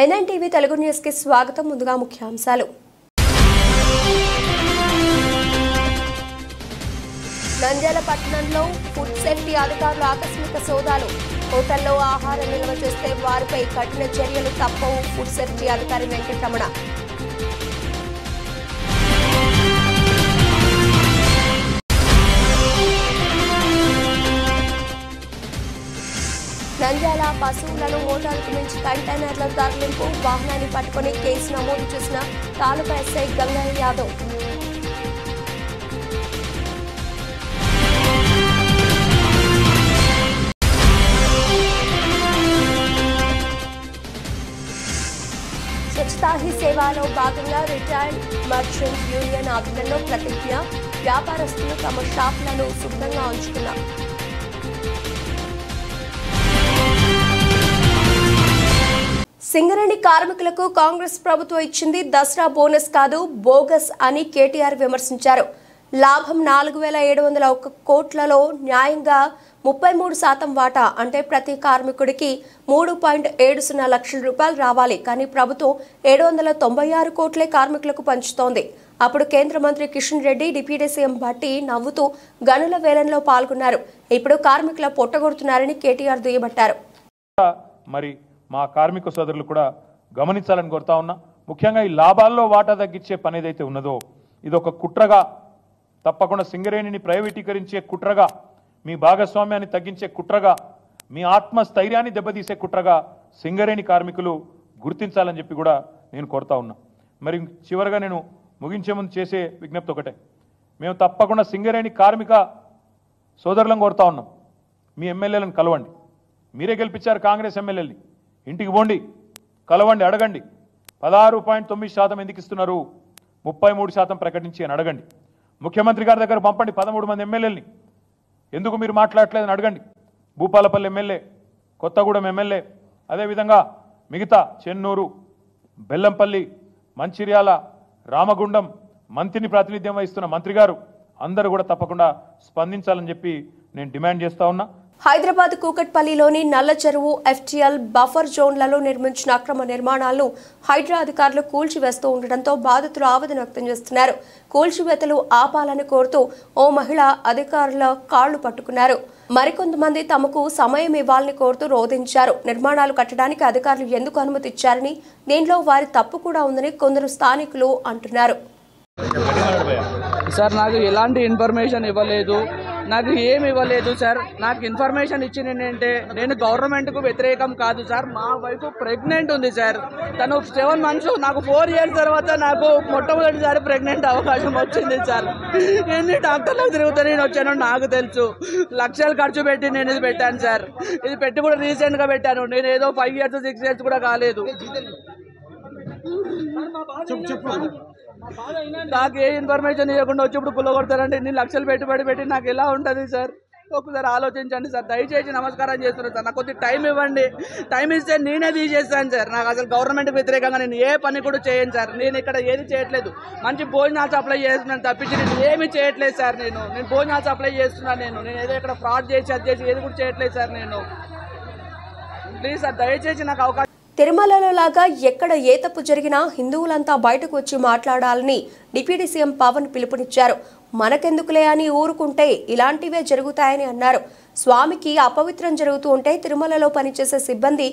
NNTV Telugu news కి స్వాగతం. ముందుగా ముఖ్యాంశాలు. నంద్యాల పట్టణంలో ఫుడ్ సేఫ్టీ అధికారులు ఆకస్మిక సోదాలు. హోటల్లో ఆహారం నిల్వ చేస్తే వారిపై కఠిన చర్యలు తప్పవు. ఫుడ్ సేఫ్టీ అధికారి వెంకటరమణ. నంద్యాల పశువులను మోటార్కు మించి కంటైనర్ల తరలింపు. వాహనాన్ని పట్టుకుని కేసు నమోదు చేసిన తాలూకా ఎస్ఐ గంగయ్య యాదవ్. స్వచ్ఛతా హీ సేవలో భాగంగా రిటైర్డ్ మర్చెంట్ యూనియన్ ఆధ్వర్యంలో ప్రతిజ్ఞ. వ్యాపారస్తులు తమ షాపులను శుభ్రంగా ఉంచుకున్నారు. సింగరేణి కార్మికులకు కాంగ్రెస్ ప్రభుత్వం ఇచ్చింది దసరా బోనస్ కాదు, బోగస్ అని కేటీఆర్ విమర్శించారు. లాభం 4,701 కోట్లలో న్యాయంగా 33% వాటా అంటే ప్రతి కార్మికుడికి 3.70 లక్షల రూపాయలు రావాలి. కానీ ప్రభుత్వం 796 కోట్లే కార్మికులకు పంచుతోంది. అప్పుడు కేంద్ర మంత్రి కిషన్ రెడ్డి, డిప్యూటీ సీఎం భట్టి నవ్వుతూ గనుల వేలంలో పాల్గొన్నారు. ఇప్పుడు కార్మికుల పొట్టగొడుతున్నారని కేటీఆర్ దుయ్యబట్టారు. మా కార్మిక సోదరులు కూడా గమనించాలని కోరుతా ఉన్నా. ముఖ్యంగా ఈ లాభాల్లో వాటా తగ్గించే పని ఏదైతే ఉన్నదో ఇది ఒక కుట్రగా, తప్పకుండా సింగరేణిని ప్రైవేటీకరించే కుట్రగా, మీ భాగస్వామ్యాన్ని తగ్గించే కుట్రగా, మీ ఆత్మస్థైర్యాన్ని దెబ్బతీసే కుట్రగా సింగరేణి కార్మికులు గుర్తించాలని చెప్పి కూడా నేను కోరుతా ఉన్నా. మరి చివరిగా నేను ముగించే ముందు చేసే విజ్ఞప్తి ఒకటే. మేము తప్పకుండా సింగరేణి కార్మిక సోదరులను కోరుతా ఉన్నాం. మీ ఎమ్మెల్యేలను కలవండి. మీరే గెలిపించారు కాంగ్రెస్ ఎమ్మెల్యేలని. ఇంటికి పోండి, కలవండి, అడగండి. 16.9% ఎందుకు ఇస్తున్నారు, 33% ప్రకటించి అని అడగండి. ముఖ్యమంత్రి గారి దగ్గర పంపండి 13 మంది ఎమ్మెల్యేలని. ఎందుకు మీరు మాట్లాడలేదని అడగండి. భూపాలపల్లి ఎమ్మెల్యే, కొత్తగూడెం ఎమ్మెల్యే, అదేవిధంగా మిగతా చెన్నూరు, బెల్లంపల్లి, మంచిర్యాల, రామగుండం మంత్రిని ప్రాతినిధ్యం వహిస్తున్న మంత్రి గారు అందరూ కూడా తప్పకుండా స్పందించాలని చెప్పి నేను డిమాండ్ చేస్తా ఉన్నా. హైదరాబాద్ కూకట్పల్లిలోని నల్ల చెరువు ఎఫ్టీఎల్ బఫర్ జోన్లలో నిర్మించిన అక్రమ నిర్మాణాలను హైడ్రా అధికారులు కూల్చివేస్తూ ఉండడంతో బాధితులు ఆవేదన వ్యక్తం చేస్తున్నారు. కూల్చివేతలు ఆపాలని కోరుతూ ఓ మహిళ అధికారుల కాళ్లు పట్టుకున్నారు. మరికొంతమంది తమకు సమయం ఇవ్వాలని కోరుతూ రోధించారు. నిర్మాణాలు కట్టడానికి అధికారులు ఎందుకు అనుమతి ఇచ్చారని, దీనిలో వారి తప్పు కూడా ఉందని కొందరు స్థానికులు అంటున్నారు. సార్, నాకు ఎలాంటి ఇన్ఫర్మేషన్ ఇవ్వలేదు, నాకు ఏమి ఇవ్వలేదు సార్. నాకు ఇన్ఫర్మేషన్ ఇచ్చింది ఏంటంటే నేను గవర్నమెంట్కు వ్యతిరేకం కాదు సార్. మా వైఫ్ ప్రెగ్నెంట్ ఉంది సార్. తను 7 months, నాకు 4 years తర్వాత నాకు మొట్టమొదటిసారి ప్రెగ్నెంట్ అవకాశం వచ్చింది సార్. ఎన్ని డాక్టర్లకు తిరుగుతూ నేను వచ్చానో నాకు తెలుసు. లక్షలు ఖర్చు పెట్టి నేను ఇది పెట్టాను సార్. ఇది పెట్టి కూడా రీసెంట్గా పెట్టాను. నేను ఏదో 5 years 6 years కూడా కాలేదు. నాకు ఏ ఇన్ఫర్మేషన్ ఇవ్వకుండా వచ్చి ఇప్పుడు పుల్లగొడతారంటే ఇన్ని లక్షలు పెట్టి నాకు ఎలా ఉంటుంది సార్? ఒకసారి ఆలోచించండి సార్. దయచేసి నమస్కారం చేస్తున్నాను సార్. నాకు కొద్ది టైం ఇవ్వండి. టైం ఇస్తే నేనే తీసేస్తాను సార్. నాకు అసలు గవర్నమెంట్ వ్యతిరేకంగా నేను ఏ పని కూడా చేయను సార్. నేను ఇక్కడ ఏది చేయట్లేదు. మంచి భోజనాలు సప్లై చేస్తున్నాను తప్పించి నేను ఏమి చేయట్లేదు సార్. నేను భోజనాలు సప్లై చేస్తున్నాను. నేను ఏదో ఇక్కడ ఫ్రాడ్ చేసి అది చేసి ఏది కూడా చేయట్లేదు సార్. నేను ప్లీజ్ సార్, దయచేసి నాకు అవకాశం. తిరుమలలో లాగా ఎక్కడ ఏ తప్పు జరిగినా హిందువులంతా బయటకు వచ్చి మాట్లాడాలని డిప్యూటీ సీఎం పవన్ పిలుపునిచ్చారు. మనకెందుకులే అని ఊరుకుంటే ఇలాంటివే జరుగుతాయని అన్నారు. స్వామికి అపవిత్రం జరుగుతూ ఉంటే తిరుమలలో పనిచేసే సిబ్బంది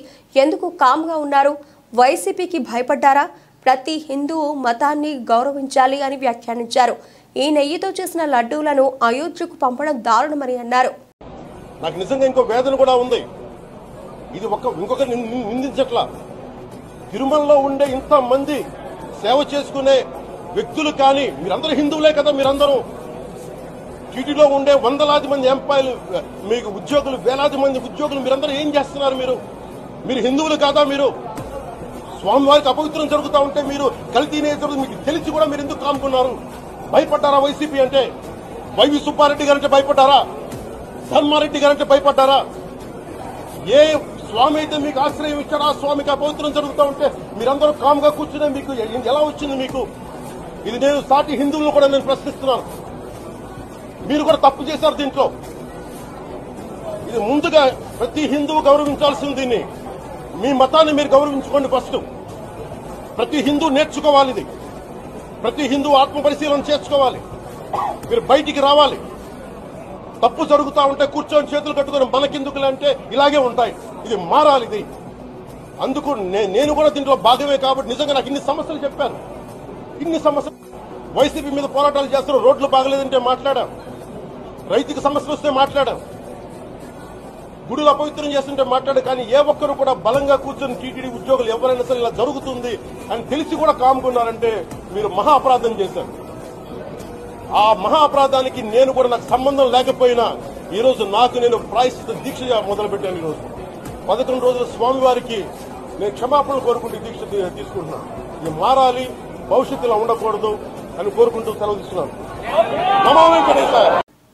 ఎందుకు కామ్గా ఉన్నారు? వైసీపీకి భయపడ్డారా? ప్రతి హిందూ మతాన్ని గౌరవించాలి అని వ్యాఖ్యానించారు. ఈ నెయ్యితో చేసిన లడ్డూలను అయోధ్యకు పంపడం దారుణమని అన్నారు. నాకు నిజంగా ఇంకో వేదన కూడా ఉంది. ఇది ఇంకొక నిందించట్లా. తిరుమలలో ఉండే ఇంత మంది సేవ చేసుకునే వ్యక్తులు కానీ మీరందరూ హిందువులే కదా. మీరందరూ టీటీలో ఉండే వందలాది మంది ఎంప్లాయీలు, మీకు ఉద్యోగులు, వేలాది మంది ఉద్యోగులు, మీరందరూ ఏం చేస్తున్నారు? మీరు హిందువులు కాదా? మీరు స్వామివారికి అపవిత్రం జరుగుతూ ఉంటే మీరు కల్తీనే మీకు తెలిసి కూడా మీరు ఎందుకు కాముకున్నారు? భయపడ్డారా వైసీపీ అంటే? వైవి సుబ్బారెడ్డి గారంటే భయపడ్డారా? ధర్మారెడ్డి గారంటే భయపడ్డారా? ఏ స్వామి అయితే మీకు ఆశ్రయం ఇచ్చారో ఆ స్వామికి అపవిత్రం జరుగుతూ ఉంటే మీరందరూ కామ్గా కూర్చునే మీకు ఎలా వచ్చింది? మీకు ఇది నేను సాటి హిందువులను కూడా నేను ప్రశ్నిస్తున్నాను. మీరు కూడా తప్పు చేశారు దీంట్లో. ఇది ముందుగా ప్రతి హిందువు గౌరవించాల్సింది. దీన్ని మీ మతాన్ని మీరు గౌరవించుకోండి ఫస్ట్. ప్రతి హిందూ నేర్చుకోవాలి. ఇది ప్రతి హిందూ ఆత్మ పరిశీలన చేసుకోవాలి. మీరు బయటికి రావాలి. తప్పు జరుగుతా ఉంటే కూర్చొని చేతులు కట్టుకుని మనకెందుకులే అంటే ఇలాగే ఉంటాయి. ఇది మారాలి. ఇది అందుకు నేను కూడా దీంట్లో భాగమే కాబట్టి నిజంగా నాకు ఇన్ని సమస్యలు చెప్పాను. ఇన్ని సమస్యలు వైసీపీ మీద పోరాటాలు చేస్తారు. రోడ్లు బాగలేదంటే మాట్లాడాం, రైతుకి సమస్యలు వస్తే మాట్లాడాం, గుడులు అపవిత్రం చేస్తుంటే మాట్లాడాం. కానీ ఏ ఒక్కరు కూడా బలంగా కూర్చొని టీటీడీ ఉద్యోగులు ఎవరైనా సరే ఇలా జరుగుతుంది అని తెలిసి కూడా కాముకున్నారంటే మీరు మహా అపరాధం చేశారు. ఆ మహా అపరాధానికి నేను కూడా నాకు సంబంధం లేకపోయినా ఈ రోజు నేను ప్రాయశ్చిత్త దీక్ష మొదలుపెట్టాను. ఈ రోజు 11 రోజుల స్వామివారికి నేను క్షమాపణలు కోరుకుంటూ దీక్ష తీసుకుంటున్నాను. ఇది మారాలి, భవిష్యత్తులో ఉండకూడదు అని కోరుకుంటూ సెలవు తీసుకున్నాను.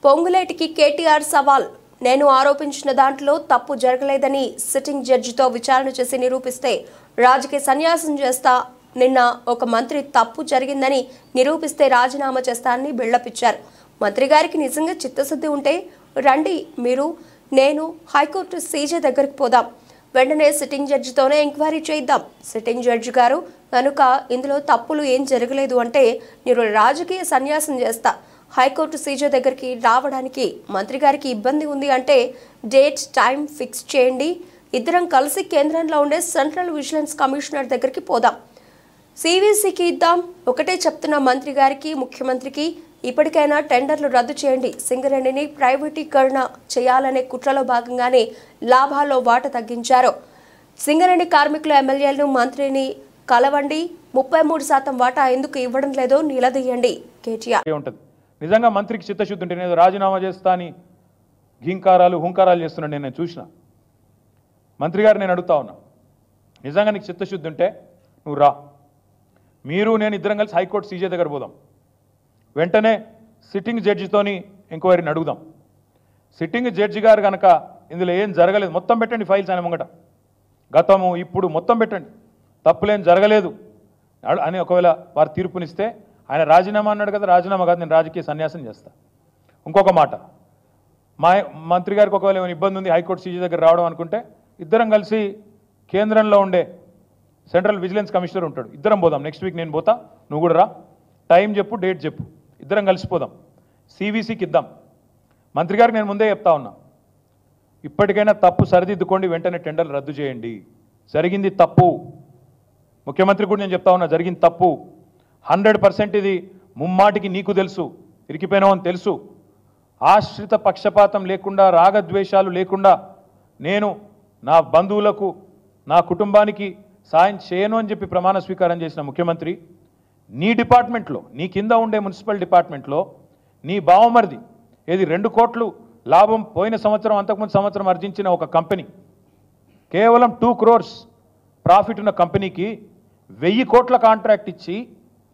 పొంగులేటికి కేటీఆర్ సవాల్. నేను ఆరోపించిన దాంట్లో తప్పు జరగలేదని సిట్టింగ్ జడ్జితో విచారణ చేసి నిరూపిస్తే రాజకీయ సన్యాసం చేస్తా. నిన్న ఒక మంత్రి తప్పు జరిగిందని నిరూపిస్తే రాజీనామా చేస్తానని బిల్డపిచ్చారు. మంత్రి గారికి నిజంగా చిత్తశుద్ధి ఉంటే రండి, నేను హైకోర్టు సీజే దగ్గరికి పోదాం, వెంటనే సిట్టింగ్ జడ్జితోనే ఎంక్వైరీ చేద్దాం. సిట్టింగ్ జడ్జి గారు కనుక ఇందులో తప్పులు ఏం జరగలేదు అంటే నేను రాజకీయ సన్యాసం చేస్తా, హైకోర్టు సీజే దగ్గరికి రావడానికి మంత్రి గారికి ఇబ్బంది ఉంది అంటే డేట్ టైం ఫిక్స్ చేయండి, ఇద్దరం కలిసి కేంద్రంలో ఉండే సెంట్రల్ విజిలెన్స్ కమిషనర్ దగ్గరికి పోదాం, సివిసికి ఇద్దాం. ఒకటే చెప్తున్న మంత్రి గారికి, ముఖ్యమంత్రికి, ఇప్పటికైనా టెండర్లు రద్దు చేయండి, సింగరేణిని ప్రైవేటీకరణ చేయాలనే కుట్రలో భాగంగానే లాభాల్లో వాటా తగ్గించారు. సింగరేణి కార్మికుల ఎమ్మెల్యేలను మంత్రిని కలవండి, 33% వాటా ఎందుకు ఇవ్వడం లేదో నిలదీయండి కేటీఆర్. నిజంగా మంత్రికి చిత్తశుద్ధి ఉంటే నేను రాజీనామా చేస్తా అని హుంకారాలు చేస్తున్నాను. నేను చూసిన మంత్రి గారు నేను అడుగుతా ఉన్నా, నిజంగా నీకు చిత్తశుద్ధి ఉంటే నువ్వు రా, నేను ఇద్దరం కలిసి హైకోర్టు సీజే దగ్గర పోదాం, వెంటనే సిట్టింగ్ జడ్జితోని ఎంక్వైరీని అడుగుదాం. సిట్టింగ్ జడ్జి గారు కనుక ఇందులో ఏం జరగలేదు మొత్తం పెట్టండి, ఫైల్స్ ఆయన ముంగట గతము ఇప్పుడు మొత్తం పెట్టండి, తప్పులేం జరగలేదు అని ఒకవేళ వారు తీర్పునిస్తే ఆయన రాజీనామా అన్నాడు కదా, రాజీనామా కాదు, నేను రాజకీయ సన్యాసం చేస్తా. ఇంకొక మాట, మా మంత్రి గారికి ఒకవేళ ఏమైనా ఇబ్బంది ఉంది హైకోర్టు సీజీ దగ్గర రావడం అనుకుంటే ఇద్దరం కలిసి కేంద్రంలో ఉండే సెంట్రల్ విజిలెన్స్ కమిషనర్ ఉంటాడు, ఇద్దరం పోదాం. నెక్స్ట్ వీక్ నేను పోతా, నువ్వు కూడా రా, టైం చెప్పు, డేట్ చెప్పు, ఇద్దరం కలిసిపోదాం, సివిసికి ఇద్దాం. మంత్రి గారికి నేను ముందే చెప్తా ఉన్నా, ఇప్పటికైనా తప్పు సరిదిద్దుకోండి, వెంటనే టెండర్లు రద్దు చేయండి. జరిగింది తప్పు, ముఖ్యమంత్రి కూడా నేను చెప్తా ఉన్నా, జరిగింది తప్పు 100%. ఇది ముమ్మాటికి నీకు తెలుసు, ఇరికిపోయినావు అని తెలుసు. ఆశ్రిత పక్షపాతం లేకుండా, రాగద్వేషాలు లేకుండా నేను నా బంధువులకు, నా కుటుంబానికి సాయం చేయను అని చెప్పి ప్రమాణ స్వీకారం చేసిన ముఖ్యమంత్రి, నీ డిపార్ట్మెంట్లో, నీ కింద ఉండే మున్సిపల్ డిపార్ట్మెంట్లో నీ బావమరిది ఏది 2 కోట్లు లాభం పోయిన సంవత్సరం అంతకుముందు సంవత్సరం ఆర్జించిన ఒక కంపెనీ, కేవలం 2 crores ప్రాఫిట్ ఉన్న కంపెనీకి 1000 కోట్ల కాంట్రాక్ట్ ఇచ్చి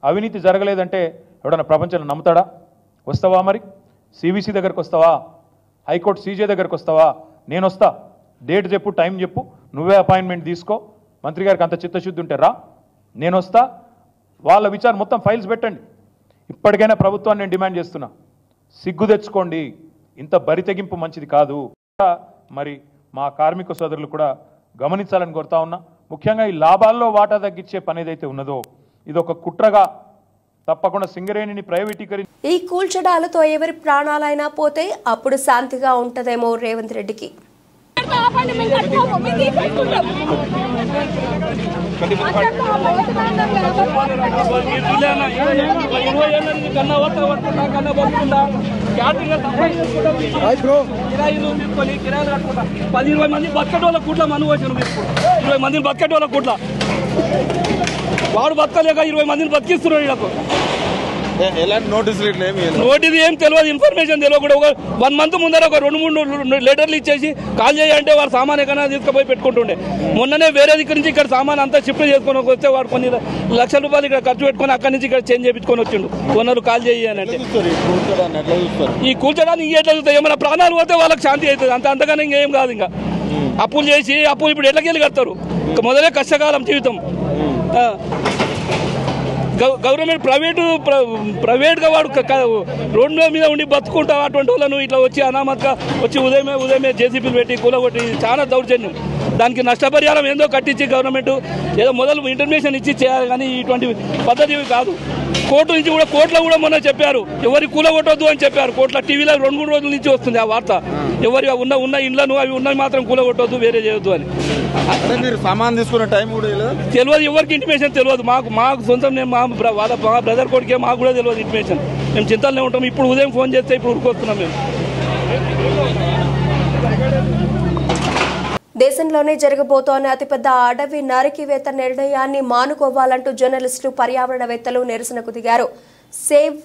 అవినీతి జరగలేదంటే ఎవడన్నా ప్రపంచంలో నమ్ముతాడా? వస్తావా మరి? సివిసి దగ్గరకు వస్తావా? హైకోర్టు సీజే దగ్గరకు వస్తావా? నేను వస్తా, డేట్ చెప్పు, టైం చెప్పు, నువ్వే అపాయింట్మెంట్ తీసుకో. మంత్రి గారికి అంత చిత్తశుద్ధి ఉంటే రా, నేను వస్తా, వాళ్ళ విచారణ మొత్తం ఫైల్స్ పెట్టండి. ఇప్పటికైనా ప్రభుత్వాన్ని నేను డిమాండ్ చేస్తున్నా, సిగ్గు తెచ్చుకోండి, ఇంత బరి తెగింపు మంచిది కాదు. మరి మా కార్మిక సోదరులు కూడా గమనించాలని కోరుతా ఉన్నా. ముఖ్యంగా ఈ లాభాల్లో వాటా తగ్గించే పని ఏదైతే ఉన్నదో ఇది ఒక కుట్రగా తప్పకుండా సింగరేణిని ప్రైవేటీకరించి ఈ కూల్చడాలతో ఎవరి ప్రాణాలైనా పోతే అప్పుడు శాంతిగా ఉంటదేమో రేవంత్ రెడ్డికి. $10-20 మంది బతకటోళ్ళ కూట్ల మను వచ్చాను, 20 మందిని బతకటోళ్ళ కూట్ల వాడు బతకలేక 20 మందిని బతికిస్తున్నాడు. వీళ్ళకు నోటీస్ ఏం తెలియదు, ఇన్ఫర్మేషన్ తెలియదు కూడా. 1 month ముందర ఒక 2-3 లెటర్లు ఇచ్చేసి కాల్ చేయంటే వాడు సామాన్ ఎక్కడైనా తీసుకుపోయి పెట్టుకుంటుండే. మొన్ననే వేరే దగ్గర నుంచి ఇక్కడ సామాన్ అంతా షిఫ్ట్ చేసుకొని వస్తే వాడు కొన్ని లక్షల రూపాయలు ఇక్కడ ఖర్చు పెట్టుకొని అక్కడి నుంచి ఇక్కడ చేంజ్ చేయించుకొని వచ్చిండు. ఓనర్లు కాల్ చేయాలంటే ఈ కూర్చోడానికి ఎట్లా చూస్తాయి? ఏమైనా ప్రాణాలు పోతే వాళ్ళకి శాంతి అవుతుంది, అంతగానే ఇంకేం కాదు. ఇంకా అప్పులు చేసి ఇప్పుడు ఎట్లకెళ్ళి కడతారు? మొదలే కష్టకాలం జీవితం. గవర్నమెంట్ ప్రైవేట్గా వాడు రోడ్ల మీద ఉండి బతుకుంటా అటువంటి వాళ్ళను ఇట్లా వచ్చి అనామత్గా వచ్చి ఉదయమే జేసీపీలు పెట్టి కూలగొట్టి చాలా దౌర్జన్యం. దానికి నష్టపరిహారం ఏందో కట్టించి గవర్నమెంట్ ఏదో మొదలు ఇంటర్మేషన్ ఇచ్చి చేయాలి, కానీ ఇటువంటి పద్ధతి కాదు. కోర్టు నుంచి కూడా కోర్టులో కూడా మొన్న చెప్పారు ఎవరి కూలగొట్టొద్దు అని చెప్పారు. కోర్టులో టీవీలో 2-3 రోజుల నుంచి వస్తుంది ఆ వార్త, ఎవరి ఉన్న ఇండ్లను అవి ఉన్నవి మాత్రం కూలగొట్టొద్దు, వేరే చేయొద్దు అని. మీరు సామాన్ తీసుకున్న టైం కూడా తెలియదు, ఎవరికి ఇంటిమేషన్ తెలియదు. మాకు సొంతం నేను మా బ్రదర్ కొడుకే మాకు కూడా తెలియదు ఇంటిమేషన్. మేము చింతలనే ఉంటాం. ఇప్పుడు ఉదయం ఫోన్ చేస్తే ఇప్పుడు ఉరుకొస్తున్నాం మేము. దేశంలోనే జరగబోతోన్న అతిపెద్ద అడవి నరికివేత నిర్ణయాన్ని మానుకోవాలంటూ జర్నలిస్టులు, పర్యావరణవేత్తలు నిరసనకు దిగారు. సేవ్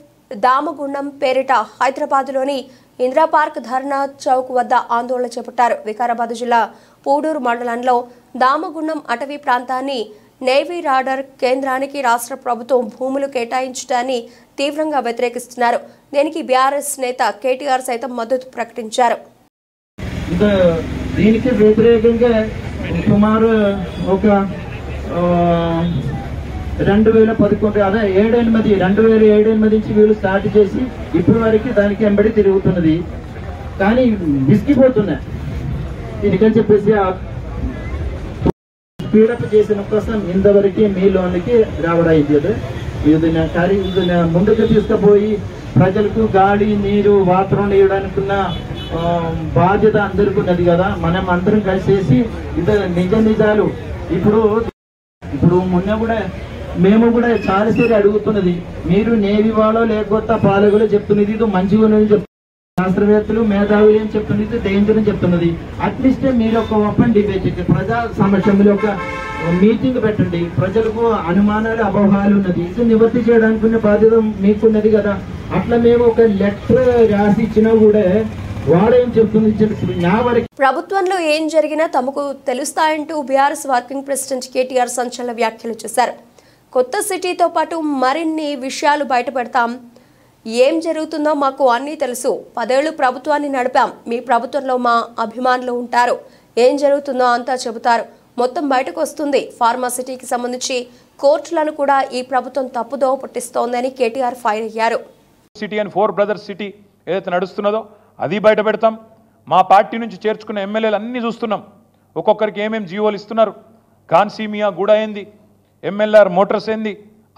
దామగుండం పేరిట హైదరాబాద్లోని ఇందిరా పార్క్ ధర్నా చౌక్ వద్ద ఆందోళన చేపట్టారు. వికారాబాద్ జిల్లా పూడూరు మండలంలో దామగుండం అటవీ ప్రాంతాన్ని నేవీ రాడర్ కేంద్రానికి రాష్ట్ర ప్రభుత్వం భూములు కేటాయించడాన్ని తీవ్రంగా వ్యతిరేకిస్తున్నారు. దీనికి బీఆర్ఎస్ నేత కేటీఆర్ సైతం మద్దతు ప్రకటించారు. దీనికి వ్యతిరేకంగా సుమారు ఒక 2011 అదే 2007 నుంచి వీళ్ళు స్టార్ట్ చేసి ఇప్పటి వరకు దానికి వెంబడి తిరుగుతున్నది. కానీ విసిగిపోతున్నాయి. దీనికని చెప్పేసి స్పీడప్ చేసిన కోసం ఇంతవరకు మీలోనికి రావడైంది. ఇది ముందుకు తీసుకుపోయి ప్రజలకు గాలి, నీరు, వాతావరణం ఇవ్వడానికి ఉన్న బాధ్యత అందరికీ ఉన్నది కదా. మనం అందరం కలిసేసి నిజాలు ఇప్పుడు మొన్న కూడా మేము కూడా చాలాసారి అడుగుతున్నది, మీరు నేవీ వాళ్ళో లేకపోతే పాలకులు చెప్తున్నది ఇది మంచిగా చెప్తున్నది, శాస్త్రవేత్తలు మేధావులు ఏం చెప్తున్నది డేంజర్ అని చెప్తున్నది. అట్లీస్ట్ మీరు ఒక ఓపెన్ డిబేట్ ప్రజా సమక్షంలో ఒక మీటింగ్ పెట్టండి. ప్రజలకు అనుమానాలు, అపోహాలు ఉన్నది, ఇది నివృత్తి చేయడానికి ఉన్న బాధ్యత మీకున్నది కదా. అట్లా మేము ఒక లెటర్ రాసి ఇచ్చినా కూడా వాడేం చెప్తుంది. ప్రభుత్వంలో ఏం జరిగినా తమకు తెలుస్తాయంటూ బీఆర్ఎస్ వర్కింగ్ ప్రెసిడెంట్ కేటీఆర్ సంచలన వ్యాఖ్యలు చేశారు. కొత్త సిటీతో పాటు మరిన్ని విషయాలు బయటపెడతాం. ఏం జరుగుతుందో మాకు అన్నీ తెలుసు. 10 ఏళ్లు ప్రభుత్వాన్ని నడిపాం. మీ ప్రభుత్వంలో మా అభిమానులు ఉంటారు. ఏం జరుగుతుందో అంతా చెబుతారు. మొత్తం బయటకు వస్తుంది. ఫార్మాసిటీకి సంబంధించి కోర్టులను కూడా ఈ ప్రభుత్వం తప్పుదో పట్టిస్తోందని కేటీఆర్ ఫైర్ అయ్యారు. సిటీ అండ్ 4 బ్రదర్స్ సిటీ ఏదైతే నడుస్తున్నదో అది బయట పెడతాం. మా పార్టీ నుంచి చేర్చుకున్న ఎమ్మెల్యేలు అన్నీ చూస్తున్నాం. ఒక్కొక్కరికి ఏమేమి జీవోలు ఇస్తున్నారు, కాన్సీమియా గూడ ఏంది, ఎంఎల్ఆర్ మోటార్స్ ఏంది,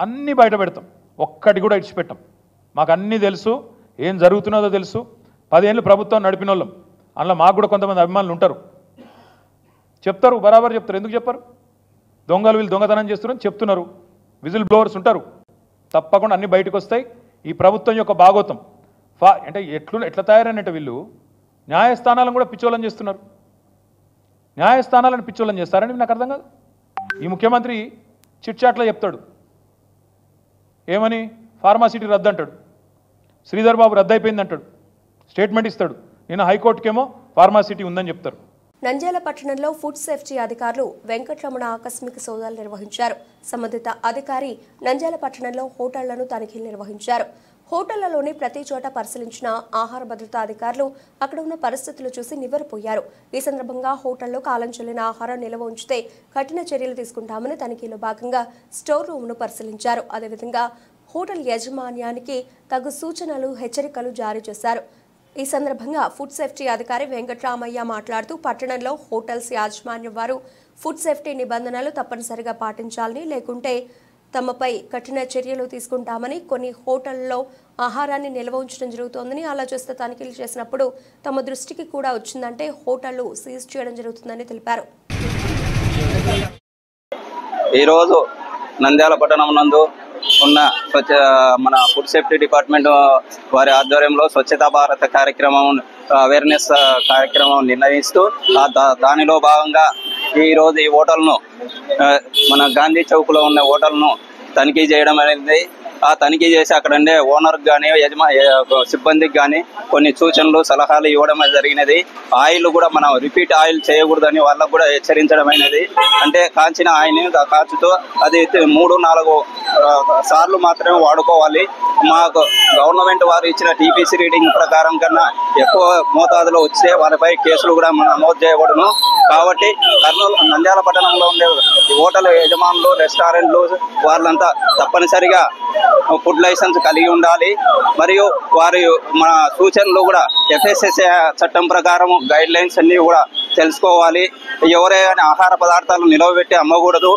అన్నీ బయట పెడతాం. ఒక్కటి కూడా ఇడిచిపెట్టాం. మాకు అన్నీ తెలుసు, ఏం జరుగుతున్నదో తెలుసు. 10 ఏళ్ళు ప్రభుత్వం నడిపిన వాళ్ళం. అందులో మాకు కూడా కొంతమంది అభిమానులు ఉంటారు, చెప్తారు, బరాబర్ చెప్తారు. ఎందుకు చెప్పారు? దొంగలు వీళ్ళు దొంగతనం చేస్తున్నారని చెప్తున్నారు. విజిల్ బ్లోవర్స్ ఉంటారు. తప్పకుండా అన్నీ బయటకు వస్తాయి. ఈ ప్రభుత్వం యొక్క భాగోతం అంటే ఎట్లా తయారైనట్టు వీళ్ళు న్యాయస్థానాలను కూడా పిచ్చోళం చేస్తున్నారు. న్యాయస్థానాలను పిచ్చోళం చేస్తారని నాకు అర్థం కాదు. ఈ ముఖ్యమంత్రి చిట్చాట్లో చెప్తాడు, ఏమని ఫార్మాసిటీ రద్దు అంటాడు, శ్రీధర్ బాబు రద్దు అయిపోయింది అంటాడు, స్టేట్మెంట్ ఇస్తాడు. నేను హైకోర్టుకేమో ఫార్మాసిటీ ఉందని చెప్తారు. నంద్యాల పట్టణంలో ఫుడ్ సేఫ్టీ అధికారులు వెంకటరమణ ఆకస్మిక సోదాలు నిర్వహించారు. సంబంధిత అధికారి నంద్యాల పట్టణంలో హోటళ్లను తనిఖీలు నిర్వహించారు. హోటళ్లలోని ప్రతి చోట పరిశీలించిన ఆహార భద్రతా అధికారులు అక్కడ ఉన్న పరిస్థితులు చూసి నివ్వెరపోయారు. ఈ సందర్భంగా హోటల్లో కాలం చెల్లిన ఆహారం నిల్వ ఉంచితే కఠిన చర్యలు తీసుకుంటామని తనిఖీలో భాగంగా స్టోర్ రూమ్ను పరిశీలించారు. అదేవిధంగా హోటల్ యాజమాన్యానికి తగు సూచనలు, హెచ్చరికలు జారీ చేశారు. ఈ సందర్భంగా ఫుడ్ సేఫ్టీ అధికారి వెంకట్రామయ్య మాట్లాడుతూ పట్టణంలో హోటల్స్ యాజమాన్యం వారు ఫుడ్ సేఫ్టీ నిబంధనలు తప్పనిసరిగా పాటించాలని, లేకుంటే తమపై కఠిన చర్యలు తీసుకుంటామని, కొన్ని హోటళ్లలో ఆహారాన్ని నిల్వ ఉంచడం జరుగుతోందని, అలా చేస్తే తనిఖీలు చేసినప్పుడు తమ దృష్టికి కూడా వచ్చిందంటే హోటళ్లు సీజ్ చేయడం జరుగుతుందని తెలిపారు. ఈరోజు నంద్యాల పట్టణం నందు ఉన్న మన ఫుడ్ సేఫ్టీ డిపార్ట్మెంట్ వారి ఆధ్వర్యంలో స్వచ్ఛతా భారత్ కార్యక్రమం, అవేర్నెస్ కార్యక్రమం నిర్ణయిస్తూ దానిలో భాగంగా ఈరోజు ఈ హోటల్ను మన గాంధీ చౌక్లో ఉన్న హోటల్ను తనిఖీ చేయడం అనేది, ఆ తనిఖీ చేసి అక్కడ ఉండే ఓనర్కి కానీ సిబ్బందికి కానీ కొన్ని సూచనలు, సలహాలు ఇవ్వడం జరిగినది. ఆయిల్ కూడా మనం రిపీట్ ఆయిల్ చేయకూడదని వాళ్ళకు కూడా హెచ్చరించడమైనది. అంటే కాంచిన ఆయిల్ని కాచుతూ అది 3-4 సార్లు మాత్రమే వాడుకోవాలి. మాకు గవర్నమెంట్ వారు ఇచ్చిన టీపీసీ రీడింగ్ ప్రకారం కన్నా ఎక్కువ మోతాదులో వస్తే వారిపై కేసులు కూడా నమోదు చేయబడును. కాబట్టి కర్నూలు నంద్యాల పట్టణంలో ఉండే హోటల్ యజమానులు, రెస్టారెంట్లు వాళ్ళంతా తప్పనిసరిగా ఫుడ్ లైసెన్స్ కలిగి ఉండాలి. మరియు వారి మన సూచనలు కూడా FSSAI చట్టం ప్రకారం గైడ్ లైన్స్ అన్ని కూడా తెలుసుకోవాలి. ఎవరైనా ఆహార పదార్థాలను నిలవబెట్టి అమ్మకూడదు.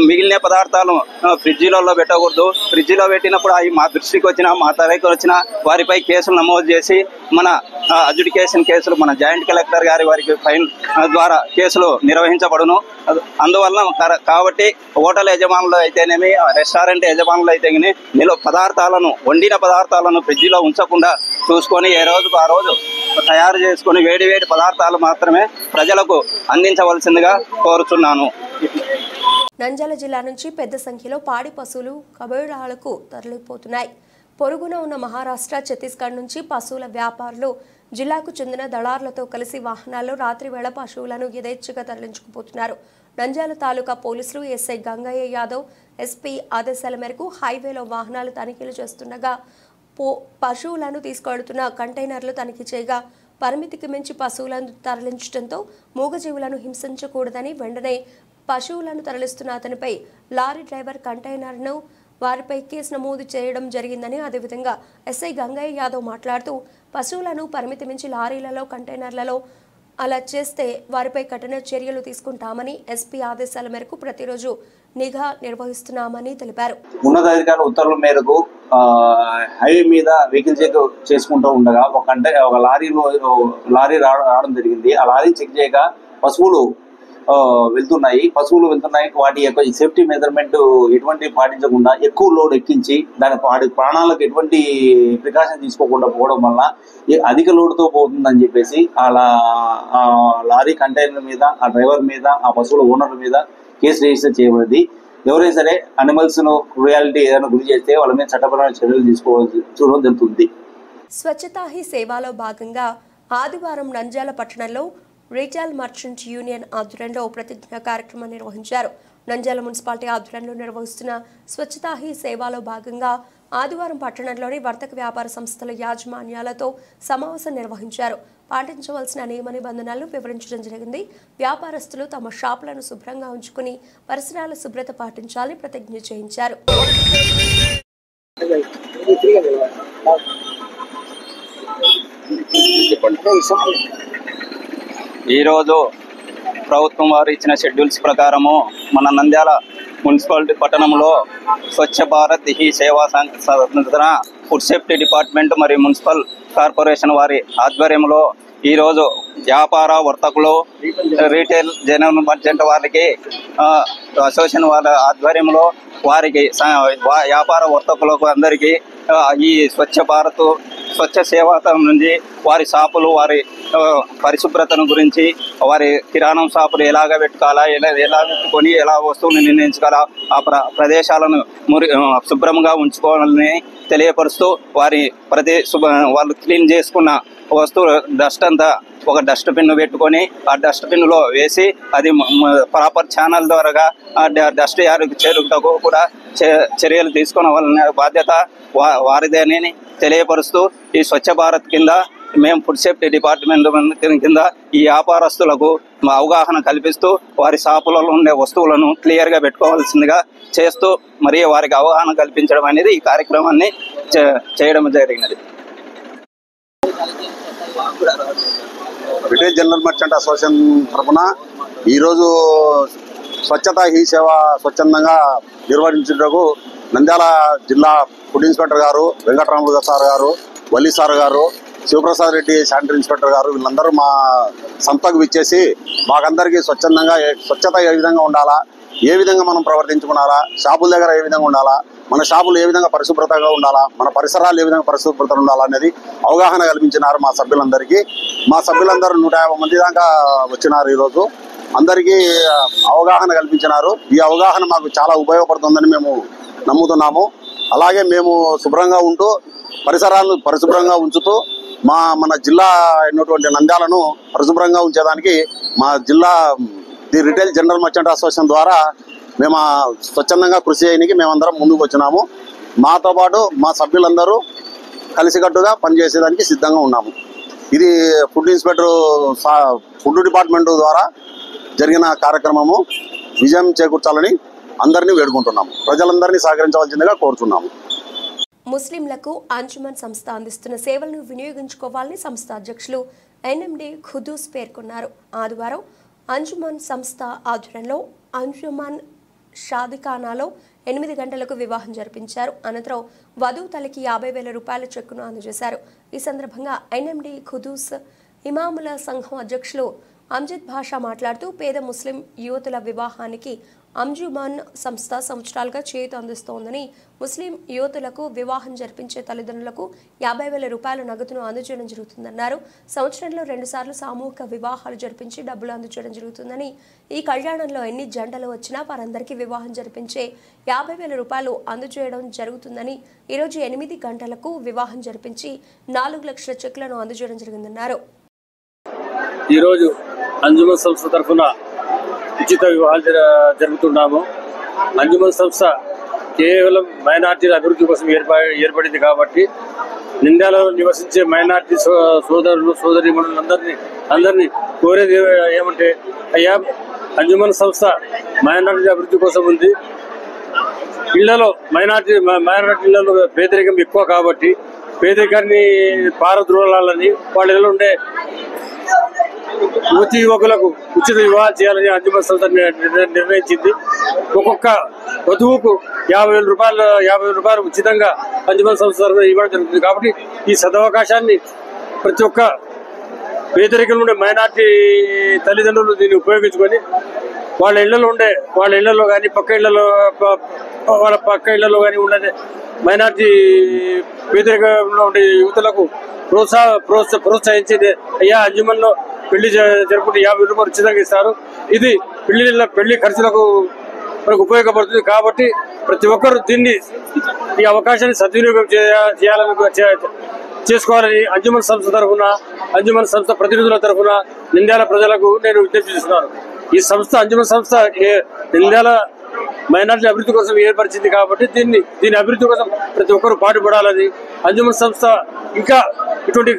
మిగిలిన పదార్థాలు ఫ్రిడ్జిలలో పెట్టకూడదు. ఫ్రిడ్జిలో పెట్టినప్పుడు అవి మా దృష్టికి వచ్చినా మా తరగతి వచ్చినా వారిపై కేసులు నమోదు చేసి మన అడ్జుడికేషన్ కేసులు మన జాయింట్ కలెక్టర్ గారి వారికి ఫైన్ ద్వారా కేసులు నిర్వహించబడును. అందువల్ల కాబట్టి హోటల్ యజమానులు అయితేనేమి రెస్టారెంట్ యజమానులు అయితే వండిన పదార్థాలను ఫ్రిడ్జిలో ఉంచకుండా చూసుకొని ఏ రోజుకు ఆ రోజు తయారు చేసుకొని వేడి పదార్థాలు మాత్రమే ప్రజలకు అందించవలసిందిగా కోరుచున్నాను. నంద్యాల జిల్లా నుంచి పెద్ద సంఖ్యలో పాడి పశువులు కబేళాలకు తరలిపోతున్నాయి. పొరుగున ఉన్న మహారాష్ట్ర, ఛత్తీస్గఢ్ నుంచి పశువుల వ్యాపారులు జిల్లాకు చెందిన దళారులతో కలిసి వాహనాల్లో రాత్రి వేళ పశువులను యథేచ్ఛగా తరలించుకుపోతున్నారు. నంద్యాల తాలూకా పోలీసులు ఎస్ఐ గంగయ్య యాదవ్ ఎస్పీ ఆదేశాల మేరకు హైవేలో వాహనాలు తనిఖీలు చేస్తుండగా పశువులను తీసుకెళ్తున్న కంటైనర్లు తనిఖీ చేయగా పరిమితికి మించి పశువులను తరలించడంతో మూగజీవులను హింసించకూడదని వెంటనే పశువులను తరలిస్తున్న అతనిపై లారీ డ్రైవర్ కంటైనర్ను వారిపై కేసు నమోదు చేయడం జరిగిందని, అదేవిధంగా ఎస్ఐ గంగయ్య యాదవ్ మాట్లాడుతూ పశువులను పరిమితి మించి లారీలలో కంటైనర్లలో అలా చేస్తే వారిపై కఠిన చర్యలు తీసుకుంటామని ఎస్పీ ఆదేశాల మేరకు ప్రతిరోజు నిఘా నిర్వహిస్తున్నామని తెలిపారు. ఉన్నతాధికారుల ఉత్తర్వుల మేరకు హైవే మీద వెహికల్ చెక్ చేసుకుంటూ ఉండగా ఒక లారీ రావడం జరిగింది. ఆ లారీ చెక్ చేయగా పశువులు వెళ్తున్నాయి. వాటి యొక్క సేఫ్టీ మెజర్మెంట్ ఎటువంటి పాటించకుండా ఎక్కువ లోడ్ ఎక్కించి వాటి ప్రాణాలకు ఎటువంటి ప్రికాషన్ తీసుకోకుండా పోవడం వల్ల అధిక లోడ్తో పోతుందని చెప్పేసి ఆ లారీ కంటైనర్ మీద, ఆ డ్రైవర్ మీద, ఆ పశువుల ఓనర్ల మీద కేసు రిజిస్టర్ చేయబడింది. ఎవరైనా సరే అనిమల్స్ ను క్రూయాలిటీ ఏదైనా గురి చేస్తే వాళ్ళ మీద చట్టపరమైన చర్యలు చూడడం జరుగుతుంది. స్వచ్ఛతా హీ సేవలో భాగంగా ఆదివారం నంద్యాల పట్టణంలో రీటైల్ మర్చెంట్ యూనియన్ ఆధ్వర్యంలో ప్రతిజ్ఞ కార్యక్రమం నిర్వహించారు. నంద్యాల మున్సిపాలిటీ ఆధ్వర్యంలో నిర్వహిస్తున్న స్వచ్ఛతా హీ సేవలో భాగంగా ఆదివారం పట్టణంలోని వర్తక వ్యాపార సంస్థల యాజమాన్యాలతో సమావేశం నిర్వహించారు. పాటించవలసిన నియమ నిబంధనలను వివరించడం జరిగింది. వ్యాపారస్తులు తమ షాపులను శుభ్రంగా ఉంచుకుని పరిసరాల శుభ్రత పాటించాలని ప్రతిజ్ఞ చేయించారు. ఈరోజు ప్రభుత్వం వారు ఇచ్చిన షెడ్యూల్స్ ప్రకారము మన నంద్యాల మున్సిపాలిటీ పట్టణంలో స్వచ్ఛ భారత్ హీ సేవా సంస్థ ఫుడ్ సేఫ్టీ డిపార్ట్మెంట్ మరియు మున్సిపల్ కార్పొరేషన్ వారి ఆధ్వర్యంలో ఈరోజు వ్యాపార వర్తకులు, రీటైల్ జనరల్ మర్చెంట్ వారికి అసోసియేషన్ వారి ఆధ్వర్యంలో వారికి వ్యాపార వర్తకులకు అందరికీ ఈ స్వచ్ఛ భారత్ స్వచ్ఛ సేవా నుంచి వారి షాపులు, వారి పరిశుభ్రతను గురించి, వారి కిరాణం షాపులు ఎలాగ పెట్టుకోవాలా, ఎలా పెట్టుకొని ఎలా వస్తువులు నిర్ణయించుకోవాలా, ఆ ప్రదేశాలను శుభ్రంగా ఉంచుకోవాలని తెలియపరుస్తూ వారి వాళ్ళు క్లీన్ చేసుకున్న వస్తువు డస్ట్ అంతా ఒక డస్ట్ బిన్ పెట్టుకొని ఆ డస్ట్ బిన్లో వేసి అది ప్రాపర్ ఛానల్ ద్వారా ఆ డస్ట్ యారికి చేరుటకు కూడా చర్యలు తీసుకున్న వాళ్ళ బాధ్యత వారిదేనని తెలియపరుస్తూ ఈ స్వచ్ఛ భారత్ కింద మేము ఫుడ్ సేఫ్టీ డిపార్ట్మెంట్ కింద ఈ వ్యాపారస్తులకు అవగాహన కల్పిస్తూ వారి షాపులలో ఉండే వస్తువులను క్లియర్గా పెట్టుకోవాల్సిందిగా చేస్తూ మరియు వారికి అవగాహన కల్పించడం అనేది ఈ కార్యక్రమాన్ని చేయడం జరిగినది. రిటైల్ జనరల్ మర్చెంట్ అసోసియేషన్ తరఫున ఈరోజు స్వచ్ఛతా హీ సేవ స్వచ్ఛందంగా నిర్వహించుటకు నంద్యాల జిల్లా ఫుడ్ ఇన్స్పెక్టర్ గారు, వెంకటరాములు సార్ గారు, వల్లి సార్ గారు, శివప్రసాద్ రెడ్డి శానిటరీ ఇన్స్పెక్టర్ గారు వీళ్ళందరూ మా సంస్థకు విచ్చేసి మాకందరికీ స్వచ్ఛత ఏ విధంగా ఉండాలా, ఏ విధంగా మనం ప్రవర్తించుకున్నారా, షాపుల దగ్గర ఏ విధంగా ఉండాలా, మన షాపులు ఏ విధంగా పరిశుభ్రతగా ఉండాలా, మన పరిసరాలు ఏ విధంగా పరిశుభ్రత ఉండాలా అనేది అవగాహన కల్పించినారు మా సభ్యులందరికీ. మా సభ్యులందరూ 150 మంది దాకా వచ్చినారు. ఈరోజు అందరికీ అవగాహన కల్పించినారు. ఈ అవగాహన మాకు చాలా ఉపయోగపడుతుందని మేము నమ్ముతున్నాము. అలాగే మేము శుభ్రంగా ఉంటూ పరిసరాలను పరిశుభ్రంగా ఉంచుతూ మన జిల్లా అయినటువంటి నంద్యాలను పరిశుభ్రంగా ఉంచేదానికి మా జిల్లా the retail general merchant association ద్వారా మేము స్వచ్ఛందంగా కృషి చేయడానికి మేమందరం ముందుకు వచ్చినాము. మాతో పాటు మా సభ్యులందరూ కలిసికట్టుగా పనిచేసేదానికి సిద్ధంగా ఉన్నాము. ఇది ఫుడ్ ఇన్స్పెక్టర్ ఫుడ్ డిపార్ట్మెంట్ ద్వారా జరిగిన కార్యక్రమము విజయం చేకూర్చాలని అందరినీ వేడుకుంటున్నాము. ప్రజలందరినీ సహకరించవలసిందిగా కోరుతున్నాము. ముస్లింలకు అంజుమన్ సంస్థ అందిస్తున్న సేవలను వినియోగించుకోవాలని సంస్థ అధ్యక్షులు ఎన్ఎండి ఖుదూస్ పేర్కొన్నారు. ఆదివారం అంజుమన్ సంస్థ ఆధ్వర్యంలో అంజుమన్ షాదిఖానాలో 8 గంటలకు వివాహం జరిపించారు. అనంతరం వధువు తల్లికి 50,000 రూపాయల చెక్కును అందజేశారు. ఈ సందర్భంగా ఎన్ఎండి ఖుదూస్ ఇమాముల సంఘం అధ్యక్షులు అమ్జద్ భాషా మాట్లాడుతూ పేద ముస్లిం యువతుల వివాహానికి అంజుమన్ సంస్థ సంవత్సరాలుగా చేయూత అందిస్తోందని, ముస్లిం యువతులకు వివాహం జరిపించే తల్లిదండ్రులకు 50,000 రూపాయల నగదును అందజేయడం జరుగుతుందన్నారు. సంవత్సరంలో 2 సార్లు సామూహిక వివాహాలు జరిపించి డబ్బులు అందజేయడం జరుగుతుందని, ఈ కళ్యాణంలో ఎన్ని జంటలు వచ్చినా వారందరికీ వివాహం జరిపించే 50,000 రూపాయలు అందజేయడం జరుగుతుందని, ఈరోజు 8 గంటలకు వివాహం జరిపించి 4 లక్షల చెక్లను అందజేయడం జరిగిందన్నారు. ఈరోజు అంజుమన్ సంస్థ తరఫున ఉచిత వివాహాలు జరుగుతున్నాము. అంజుమన్ సంస్థ కేవలం మైనార్టీల అభివృద్ధి కోసం ఏర్పడింది కాబట్టి నింద్యాలలో నివసించే మైనార్టీ సోదరులు సోదరీమణులందరినీ కోరేది ఏమంటే, అయ్యా అంజుమన్ సంస్థ మైనార్టీ అభివృద్ధి కోసం ఉంది. ఇళ్లలో మైనార్టీ ఇళ్లలో పేదరికం ఎక్కువ కాబట్టి పేదరికాన్ని పారద్రోలాలని వాళ్ళ ఇళ్లలో ఉండే యువతి యువకులకు ఉచిత వివాహం చేయాలని అంజుమన్ సంస్థ నిర్ణయించింది. ఒక్కొక్క వధువుకు 50,000 రూపాయలు ఉచితంగా అంజుమన్ సంస్థ ఇవ్వడం జరుగుతుంది. కాబట్టి ఈ సదవకాశాన్ని ప్రతి ఒక్క పేదరికంలో ఉండే మైనార్టీ తల్లిదండ్రులు దీన్ని ఉపయోగించుకొని వాళ్ళ ఇళ్లలో కానీ వాళ్ళ పక్క ఇళ్లలో కానీ ఉండే మైనార్టీ పేదరికంలో ఉండే యువతులకు ప్రోత్సహించేది. అయ్యా అంజుమన్లో పెళ్లి జరుపుకుంటే 50,000 రూపాయలు ఉచితంగా ఇస్తారు. ఇది పెళ్లి ఖర్చులకు మనకు ఉపయోగపడుతుంది. కాబట్టి ప్రతి ఒక్కరు ఈ అవకాశాన్ని సద్వినియోగం చేసుకోవాలని అంజుమన్ సంస్థ తరఫున, అంజుమన్ సంస్థ ప్రతినిధుల తరఫున నింద్యాల ప్రజలకు నేను విజ్ఞప్తి చేస్తున్నాను. ఈ సంస్థ అంజుమన్ సంస్థ నింద్యాల మైనార్టీ అభివృద్ధి కోసం ఏర్పరిచింది కాబట్టి దీని అభివృద్ధి కోసం ప్రతి ఒక్కరు పాటుపడాలని, అంజుమన్ సంస్థ ఇంకా ఇటువంటి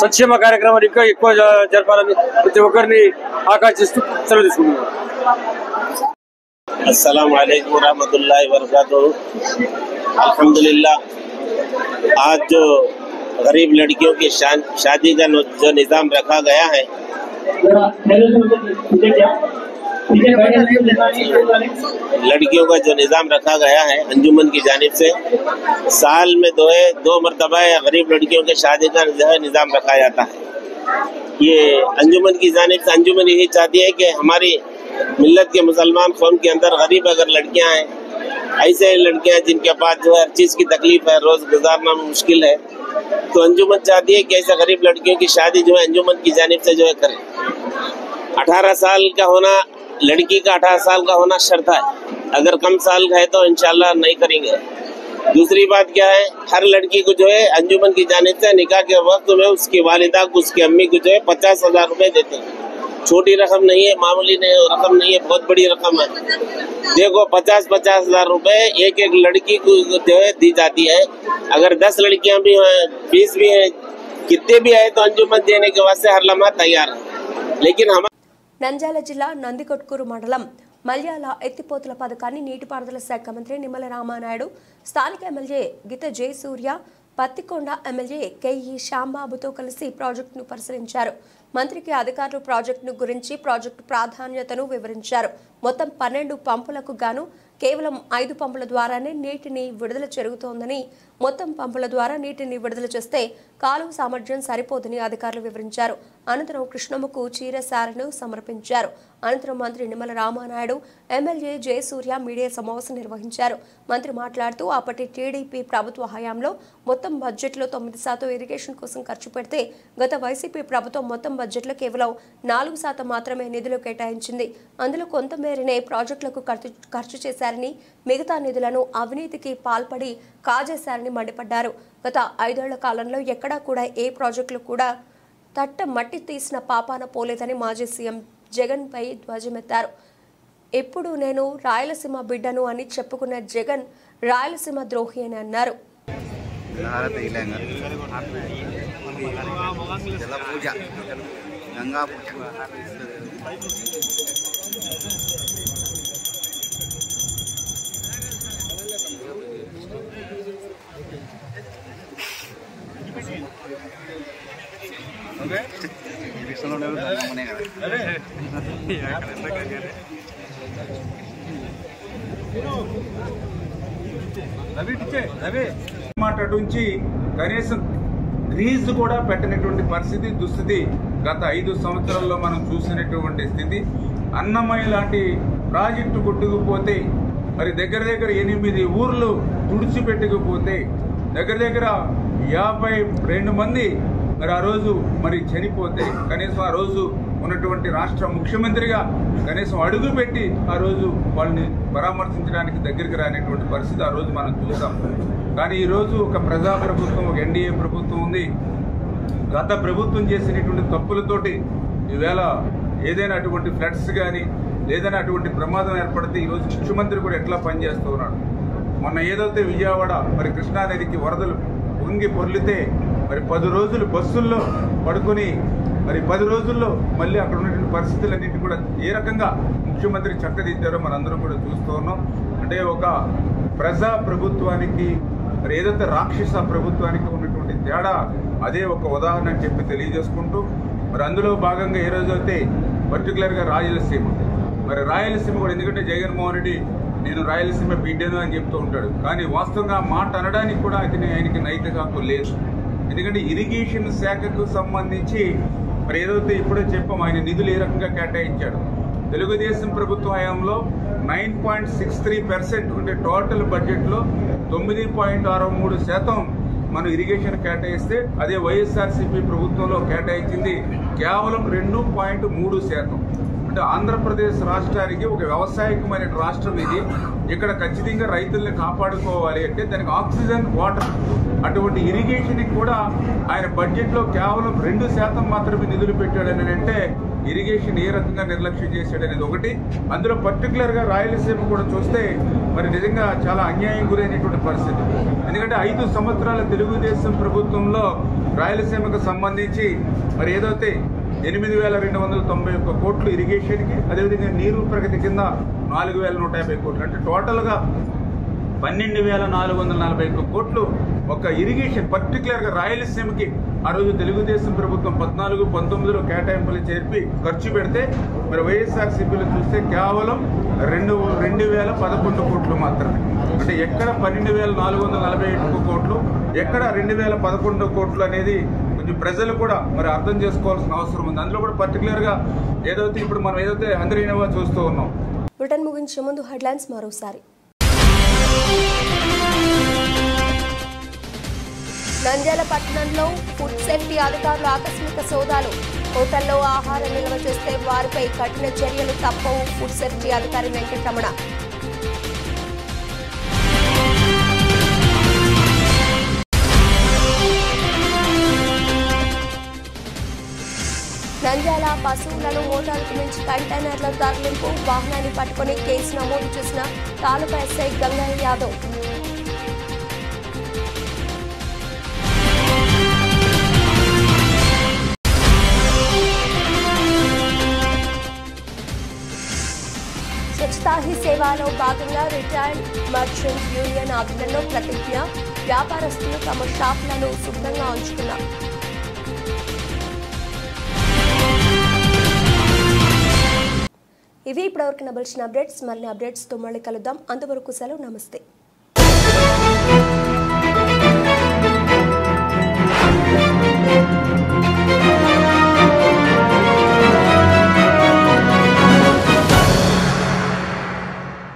సంక్షేమ కార్యక్రమాలు ఇంకా ఎక్కువ జరపాలని ప్రతి ఒక్కరిని ఆకాంక్షిస్తూ సెలవు తీసుకుంటున్నాను. अस्सलाम वालेकुम रहमतुल्लाहि व बरकातहू। अल्हम्दुलिल्लाह आज जो गरीब लड़कियों की शादी का जो निज़ाम रखा गया है, लड़कियों का जो निज़ाम रखा गया है अंजुमन की जानिब से, साल में दो मरतबा गरीब लड़कियों के शादी का जो है निज़ाम रखा जाता है। ये अंजुमन की जानिब से अंजुमन यही चाहती है कि हमारी मिल्लत के मुसलमान कौम के अंदर गरीब अगर लड़कियां हैं, ऐसे लड़कियां जिनके पास जो है हर चीज़ की तकलीफ है, रोज़ गुजारना मुश्किल है, तो अंजुमन चाहती है कि ऐसे गरीब लड़कियों की शादी जो है अंजुमन की जानिब से जो है करें। 18 साल का होना, लड़की का 18 साल का होना शर्त है, अगर कम साल का है तो इंशाल्लाह नहीं करेंगे। दूसरी बात क्या है, हर लड़की को जो है अंजुमन की जानिब से निकाह के वक्त में उसकी वालिदा को, उसकी अम्मी को जो है 50,000 रुपये देते हैं। छोटी रकम नहीं है, मामूली रकम नहीं है, बहुत बड़ी रकम है। देखो 50,000 रुपए एक लड़की को जो है दी जाती है। अगर 10 लड़कियां भी हैं, 20 भी हैं, कितने भी आए तो अंजुमन देने के वास्ते हर लम्हा तैयार है। लेकिन हम నంద్యాల జిల్లా నందికొట్కూరు మండలం మల్యాల ఎత్తిపోతుల పథకాన్ని నీటిపారుదల శాఖ మంత్రి నిమ్మల రామానాయుడు, స్థానిక ఎమ్మెల్యే గీత జయసూర్య, పత్తికొండ ఎమ్మెల్యే కెఈ శ్యాంబాబుతో కలిసి ప్రాజెక్టును పరిశీలించారు. మంత్రికి అధికారులు ప్రాజెక్టును గురించి, ప్రాజెక్టు ప్రాధాన్యతను వివరించారు. మొత్తం 12 పంపులకు గాను కేవలం 5 పంపుల ద్వారానే నీటిని విడుదల జరుగుతోందని, మొత్తం పంపుల ద్వారా నీటిని విడుదల చేస్తే కాలువ సామర్థ్యం సరిపోదని అధికారులు వివరించారు. అనంతరం కృష్ణమ్మకు చీర సారెను సమర్పించారు. అనంతరం మంత్రి నిమ్మల రామానాయుడు, ఎమ్మెల్యే జయసూర్య మీడియా సమావేశం నిర్వహించారు. మంత్రి మాట్లాడుతూ అప్పటి టీడీపీ ప్రభుత్వ హయాంలో మొత్తం బడ్జెట్లో 9% ఇరిగేషన్ కోసం ఖర్చు పెడితే గత వైసీపీ ప్రభుత్వం మొత్తం బడ్జెట్లో కేవలం 4% మాత్రమే నిధులు కేటాయించింది. అందులో కొంత మేరనే ప్రాజెక్టులకు ఖర్చు చేశారని, మిగతా నిధులను అవినీతికి పాల్పడి కాజేశారని మండిపడ్డారు. గత 5 ఏళ్ల కాలంలో ఎక్కడా కూడా ఏ ప్రాజెక్టులు కూడా తట్ట మట్టి తీసిన పాపాన పోలేదని మాజీ సీఎం జగన్ పై ధ్వజమెత్తారు. ఎప్పుడు నేను రాయలసీమ బిడ్డను అని చెప్పుకున్న జగన్ రాయలసీమ ద్రోహి అని అన్నారు. Okay. మాట నుంచి కనీసం గ్రీజ్ కూడా పెట్టినటువంటి పరిస్థితి దుస్థితి గత 5 సంవత్సరాల్లో మనం చూసినటువంటి స్థితి. అన్నమయ్య లాంటి ప్రాజెక్టు కొట్టుకుపోతే మరి దగ్గర 8 ఊర్లు తుడిచిపెట్టుకుపోతే దగ్గర 52 మంది మరి ఆ రోజు మరి చనిపోతే కనీసం ఆ రోజు ఉన్నటువంటి రాష్ట్ర ముఖ్యమంత్రిగా కనీసం అడుగు పెట్టి ఆ రోజు వాళ్ళని పరామర్శించడానికి దగ్గరికి రానిటువంటి పరిస్థితి ఆ రోజు మనం చూసాం. కానీ ఈరోజు ఒక ప్రజాప్రభుత్వం, ఒక ఎన్డీఏ ప్రభుత్వం ఉంది. గత ప్రభుత్వం చేసినటువంటి తప్పులతోటి ఈవేళ ఏదైనా అటువంటి ఫ్లడ్స్ కానీ ఏదైనా అటువంటి ప్రమాదం ఏర్పడితే ఈరోజు ముఖ్యమంత్రి కూడా ఎట్లా పనిచేస్తూ ఉన్నాడు. మొన్న ఏదైతే విజయవాడ మరి కృష్ణానదికి వరదలు పొంగి పొర్లితే మరి 10 రోజులు బస్సుల్లో పడుకొని మరి 10 రోజుల్లో మళ్ళీ అక్కడ ఉన్నటువంటి పరిస్థితులన్నింటి కూడా ఏ రకంగా ముఖ్యమంత్రి చక్కదిద్దారో మనందరం కూడా చూస్తూ ఉన్నాం. అంటే ఒక ప్రజా ప్రభుత్వానికి మరి ఏదైతే రాక్షస ప్రభుత్వానికి ఉన్నటువంటి తేడా అదే ఒక ఉదాహరణ అని చెప్పి తెలియజేసుకుంటూ మరి అందులో భాగంగా ఏ రోజైతే పర్టికులర్గా రాయలసీమ మరి రాయలసీమ కూడా ఎందుకంటే జగన్మోహన్ రెడ్డి నేను రాయలసీమ బిడ్డను అని చెప్తూ ఉంటాడు. కానీ వాస్తవంగా మాట అనడానికి కూడా ఆయనకి నైతిక హక్కు లేదు. ఎందుకంటే ఇరిగేషన్ శాఖకు సంబంధించి మరి ఏదైతే ఇప్పుడే చెప్పాం ఆయన నిధులు ఏ రకంగా కేటాయించాడు. తెలుగుదేశం ప్రభుత్వ హయాంలో 9.63% అంటే టోటల్ బడ్జెట్లో 9.63% మనం ఇరిగేషన్ కేటాయిస్తే అదే వైఎస్ఆర్సీపీ ప్రభుత్వంలో కేటాయించింది కేవలం 2.3%. అంటే ఆంధ్రప్రదేశ్ రాష్ట్రానికి ఒక వ్యవసాయకమైన రాష్ట్రం ఇది. ఇక్కడ ఖచ్చితంగా రైతుల్ని కాపాడుకోవాలి అంటే దానికి ఆక్సిజన్, వాటర్ అటువంటి ఇరిగేషన్కి కూడా ఆయన బడ్జెట్లో కేవలం 2% మాత్రమే నిధులు పెట్టాడని అంటే ఇరిగేషన్ ఏ రకంగా నిర్లక్ష్యం చేశాడనేది ఒకటి. అందులో పర్టికులర్గా రాయలసీమ కూడా చూస్తే మరి నిజంగా చాలా అన్యాయం గురైనటువంటి పరిస్థితి. ఎందుకంటే 5 సంవత్సరాల తెలుగుదేశం ప్రభుత్వంలో రాయలసీమకు సంబంధించి మరి ఏదైతే 8,291 కోట్లు ఇరిగేషన్కి, అదేవిధంగా నీరు ప్రగతి కింద 4,150 కోట్లు అంటే టోటల్గా 12,441 కోట్లు ఒక ఇరిగేషన్ పర్టికులర్గా రాయలసీమకి ఆ రోజు తెలుగుదేశం ప్రభుత్వం 14-19లో కేటాయింపులు చేర్పి ఖర్చు పెడితే మరి వైఎస్ఆర్సీపీలో చూస్తే కేవలం 2,011 కోట్లు మాత్రమే. అంటే ఎక్కడ 12,441 కోట్లు, ఎక్కడ 2,011 కోట్లు అనేది కొంచెం ప్రజలు కూడా మరి అర్థం చేసుకోవాల్సిన అవసరం ఉంది. అందులో కూడా పర్టికులర్గా ఏదైతే ఇప్పుడు మనం ఏదైతే అందరినవా చూస్తూ ఉన్నాం. బ్రిటన్ ముగించే ముందు హెడ్లైన్స్ మరోసారి. నంద్యాల పట్టణంలో ఫుడ్ సేఫ్టీ అధికారులు ఆకస్మిక సోదాలు. హోటల్లో ఆహారం నిల్వ చేస్తే వారిపై కఠిన చర్యలు తప్పవు. ఫుడ్ సేఫ్టీ అధికారి వెంకటరమణ. నంద్యాల పశువులను మోటార్కు మించి కంటైనర్ల తరలింపు. వాహనాన్ని పట్టుకుని కేసు నమోదు చేసిన తాలూకా ఎస్ఐ గంగయ్య యాదవ్. స్వచ్ఛతా హీ సేవలో భాగంగా రిటైర్డ్ మర్చెంట్ యూనియన్ ఆధ్వర్యంలో ప్రతిజ్ఞ. వ్యాపారస్తులు తమ షాపులను శుభ్రంగా ఉంచుకున్నారు. ఇవి ఇప్పటివరకు నబల్చిన అప్డేట్స్. మరిన్ని అప్డేట్స్తో మళ్ళీ కలుద్దాం. అంతవరకు సెలవు. నమస్తే.